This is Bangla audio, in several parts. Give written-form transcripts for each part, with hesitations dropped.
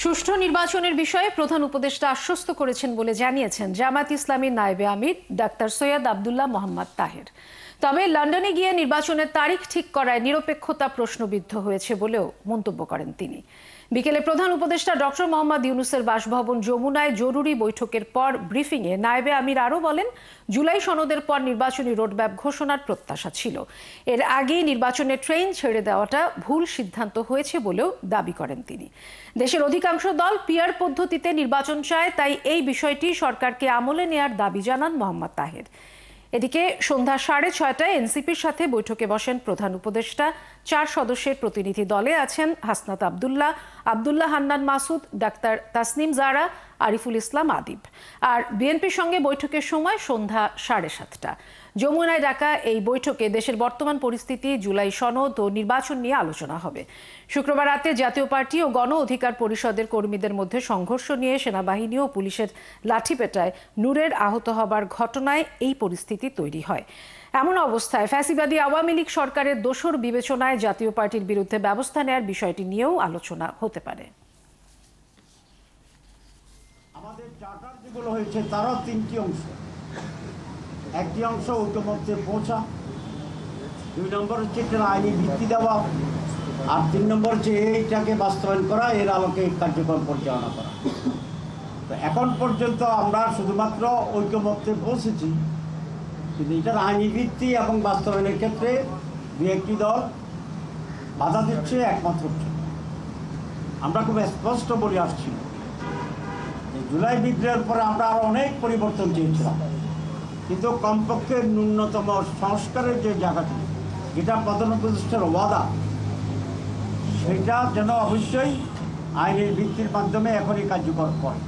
সুষ্ঠু নির্বাচনের বিষয়ে প্রধান উপদেষ্টা আশ্বস্ত করেছেন বলে জানিয়েছেন জামায়াত ইসলামীর নায়েবে আমির ডাক্তার সৈয়দ আব্দুল্লাহ মোহাম্মদ তাহের। তবে লন্ডনে গিয়ে নির্বাচনের তারিখ ঠিক করায় নিরপেক্ষতা প্রশ্নবিদ্ধ হয়েছে বলেও মন্তব্য করেন তিনি। বিকেলে প্রধান উপদেষ্টা ডক্টর মোহাম্মদ ইউনূসের বাসভবন যমুনায় জরুরি বৈঠকের পর ব্রিফিংয়ে নায়েবে আমির আরও বলেন, জুলাই সনদের পর নির্বাচনী রোডম্যাপ ঘোষণার প্রত্যাশা ছিল। এর আগেই নির্বাচনের ট্রেন ছেড়ে দেওয়াটা ভুল সিদ্ধান্ত হয়েছে বলেও দাবি করেন তিনি। দেশের অধিকাংশ দল পিআর পদ্ধতিতে নির্বাচন চায়, তাই এই বিষয়টি সরকারকে আমলে নেয়ার দাবি জানান মোহাম্মদ তাহের। এদিকে সন্ধ্যা 6:30টায় এনসিপির সাথে বৈঠকে বসেন প্রধান উপদেষ্টা। 4 সদস্যের প্রতিনিধি দলে আছেন হাসনাত আব্দুল্লাহ, আব্দুল্লাহ হান্নান মাসুদ, ডাক্তার তাসনিম জারা, আরিফুল ইসলাম আদিব। আর বিএনপির সঙ্গে বৈঠকের সময় সন্ধ্যা 7:30টা। যমুনায় ডাকা এই বৈঠকে দেশের বর্তমান পরিস্থিতি, জুলাই সনদ ও নির্বাচন নিয়ে আলোচনা হবে। শুক্রবার রাতে জাতীয় পার্টি ও গণ অধিকার পরিষদের কর্মীদের মধ্যে সংঘর্ষ নিয়ে সেনাবাহিনী ও পুলিশের লাঠিপেটায় নূরের আহত হবার ঘটনায় এই পরিস্থিতি তৈরি হয়। এমন অবস্থায় ফ্যাসিবাদী আওয়ামী লীগ সরকারের দোসর বিবেচনায় জাতীয় পার্টির বিরুদ্ধে ব্যবস্থা নেয়ার বিষয়টি নিয়েও আলোচনা হতে পারে। আমাদের চার্টার যেগুলো হয়েছে তারও 3টি অংশ। একটি অংশ ঐকমত্যে পৌঁছা, 2 নম্বর হচ্ছে এটার আইনি ভিত্তি দেওয়া, আর 3 নম্বর হচ্ছে এইটাকে বাস্তবায়ন করা, এর আলোকে কার্যক্রম পরিচালনা করা। তো এখন পর্যন্ত আমরা শুধুমাত্র ঐকমত্যে পৌঁছেছি, কিন্তু এটার আইনি ভিত্তি এবং বাস্তবায়নের ক্ষেত্রে 2-1টি দল বাধা দিচ্ছে, একমাত্র হচ্ছে। আমরা খুব স্পষ্ট বলে আসছি, জুলাই বিদ্রোহের পরে আমরা আরো অনেক পরিবর্তন চেয়েছিলাম, কিন্তু কমপক্ষে ন্যূনতম সংস্কারের যে জায়গাটি, যেটা প্রধান উপদেষ্টার ওয়াদা, সেটা যেন অবশ্যই আইনের ভিত্তির মাধ্যমে এখনই কার্যকর করে।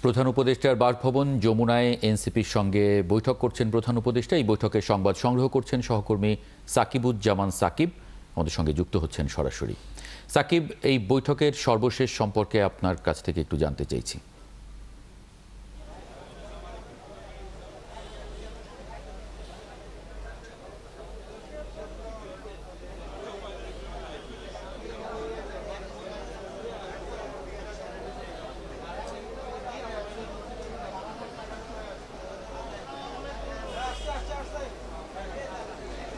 প্রধান উপদেষ্টার বাসভবন যমুনায় এনসিপির সঙ্গে বৈঠক করছেন প্রধান উপদেষ্টা। এই বৈঠকের সংবাদ সংগ্রহ করছেন সহকর্মী সাকিবুজ্জামান সাকিব, আমাদের সঙ্গে যুক্ত হচ্ছেন সরাসরি। সাকিব, এই বৈঠকের সর্বশেষ সম্পর্কে আপনার কাছ থেকে একটু জানতে চাইছি।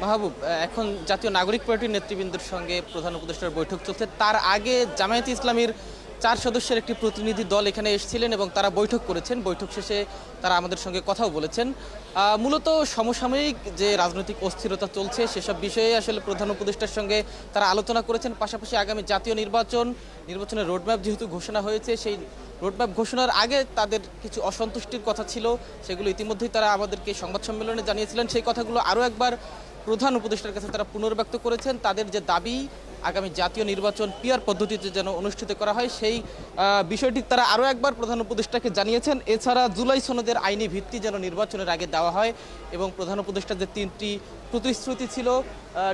মাহবুব, এখন জাতীয় নাগরিক পার্টির নেতৃবৃন্দের সঙ্গে প্রধান উপদেষ্টার বৈঠক চলছে। তার আগে জামায়াত ইসলামীর 4 সদস্যের একটি প্রতিনিধি দল এখানে এসেছিলেন এবং তারা বৈঠক করেছেন। বৈঠক শেষে তারা আমাদের সঙ্গে কথাও বলেছেন। মূলত সমসাময়িক যে রাজনৈতিক অস্থিরতা চলছে সেসব বিষয়ে আসলে প্রধান উপদেষ্টার সঙ্গে তারা আলোচনা করেছেন। পাশাপাশি আগামী জাতীয় নির্বাচনের রোডম্যাপ যেহেতু ঘোষণা হয়েছে, সেই রোডম্যাপ ঘোষণার আগে তাদের কিছু অসন্তুষ্টির কথা ছিল, সেগুলো ইতিমধ্যেই তারা আমাদেরকে সংবাদ সম্মেলনে জানিয়েছিলেন। সেই কথাগুলো আরও একবার প্রধান উপদেষ্টার কাছে তারা পুনর্ব্যক্ত করেছেন। তাদের যে দাবি আগামী জাতীয় নির্বাচন পিআর পদ্ধতিতে যেন অনুষ্ঠিত করা হয়, সেই বিষয়টি তারা আরও একবার প্রধান উপদেষ্টাকে জানিয়েছেন। এছাড়া জুলাই সনদের আইনি ভিত্তি যেন নির্বাচনের আগে দেওয়া হয় এবং প্রধান উপদেষ্টার যে 3টি প্রতিশ্রুতি ছিল,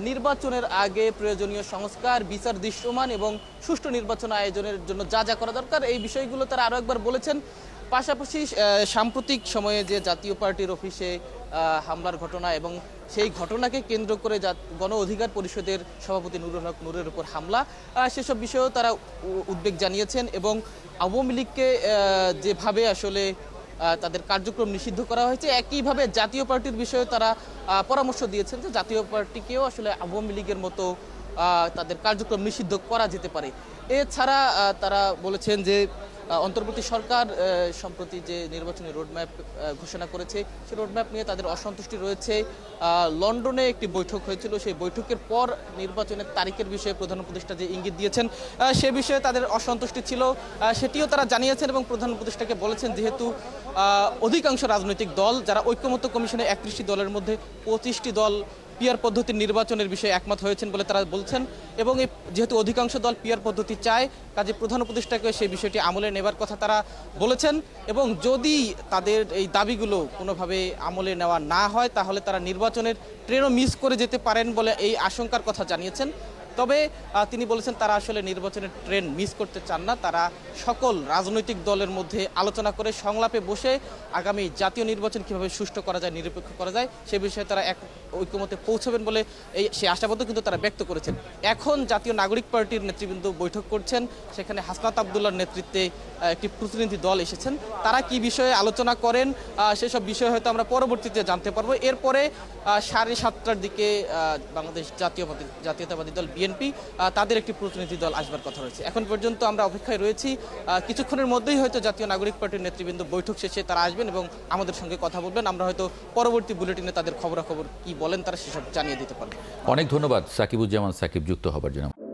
নির্বাচনের আগে প্রয়োজনীয় সংস্কার, বিচার দৃশ্যমান এবং সুষ্ঠু নির্বাচন আয়োজনের জন্য যা যা করা দরকার, এই বিষয়গুলো তারা আরও একবার বলেছেন। পাশাপাশি সাম্প্রতিক সময়ে যে জাতীয় পার্টির অফিসে হামলার ঘটনা এবং সেই ঘটনাকে কেন্দ্র করে গণ অধিকার পরিষদের সভাপতি নুরুল হক নূরের উপর হামলা, সেসব বিষয়েও তারা উদ্বেগ জানিয়েছেন এবং আওয়ামী লীগকে যেভাবে আসলে তাদের কার্যক্রম নিষিদ্ধ করা হয়েছে, একইভাবে জাতীয় পার্টির বিষয়ে তারা পরামর্শ দিয়েছেন যে জাতীয় পার্টিকেও আসলে আওয়ামী লীগের মতো তাদের কার্যক্রম নিষিদ্ধ করা যেতে পারে। এছাড়া তারা বলেছেন যে অন্তর্বর্তী সরকার সম্প্রতি যে নির্বাচনী রোডম্যাপ ঘোষণা করেছে, সেই রোডম্যাপ নিয়ে তাদের অসন্তুষ্টি রয়েছে। লন্ডনে একটি বৈঠক হয়েছিল, সেই বৈঠকের পর নির্বাচনের তারিখের বিষয়ে প্রধান উপদেষ্টা যে ইঙ্গিত দিয়েছেন, সে বিষয়ে তাদের অসন্তুষ্টি ছিল, সেটিও তারা জানিয়েছেন এবং প্রধান উপদেষ্টাকে বলেছেন যেহেতু অধিকাংশ রাজনৈতিক দল যারা ঐক্যমত্য কমিশনে 31টি দলের মধ্যে 25টি দল পিআর পদ্ধতির নির্বাচনের বিষয়ে একমত হয়েছেন বলে তারা বলছেন এবং যেহেতু অধিকাংশ দল পিআর পদ্ধতি চায়, কাজে প্রধান উপদেষ্টাকে সেই বিষয়টি আমলে নেবার কথা তারা বলেছেন এবং যদি তাদের এই দাবিগুলো কোনোভাবে আমলে নেওয়া না হয় তাহলে তারা নির্বাচনের ট্রেনও মিস করে যেতে পারেন বলে এই আশঙ্কার কথা জানিয়েছেন। তবে তিনি বলেছেন তারা আসলে নির্বাচনের ট্রেন্ড মিস করতে চান না। তারা সকল রাজনৈতিক দলের মধ্যে আলোচনা করে সংলাপে বসে আগামী জাতীয় নির্বাচন কিভাবে সুষ্ঠু করা যায়, নিরপেক্ষ করা যায় সে বিষয়ে তারা এক ঐক্যমতে পৌঁছাবেন বলে সে আশাবাদও কিন্তু তারা ব্যক্ত করেছেন। এখন জাতীয় নাগরিক পার্টির নেতৃবৃন্দ বৈঠক করছেন, সেখানে হাসনাত আবদুল্লাহর নেতৃত্বে একটি প্রতিনিধি দল এসেছেন। তারা কি বিষয়ে আলোচনা করেন সেসব বিষয় হয়তো আমরা পরবর্তীতে জানতে পারবো। এরপরে 7:30টার দিকে বাংলাদেশ জাতীয়তাবাদী দল বিএনপি তাদের একটি প্রতিনিধি দল আসবার কথা রয়েছে। এখন পর্যন্ত আমরা অপেক্ষায় রয়েছি, কিছুক্ষণের মধ্যেই হয়তো জাতীয় নাগরিক পার্টির নেতৃবৃন্দ বৈঠক শেষে তারা আসবেন এবং আমাদের সঙ্গে কথা বলবেন। আমরা হয়তো পরবর্তী বুলেটিনে তাদের খবরাখবর কি বলেন তারা সেসব জানিয়ে দিতে পারবো। অনেক ধন্যবাদ সাকিবুজ্জামান সাকিব যুক্ত হবার জন্য।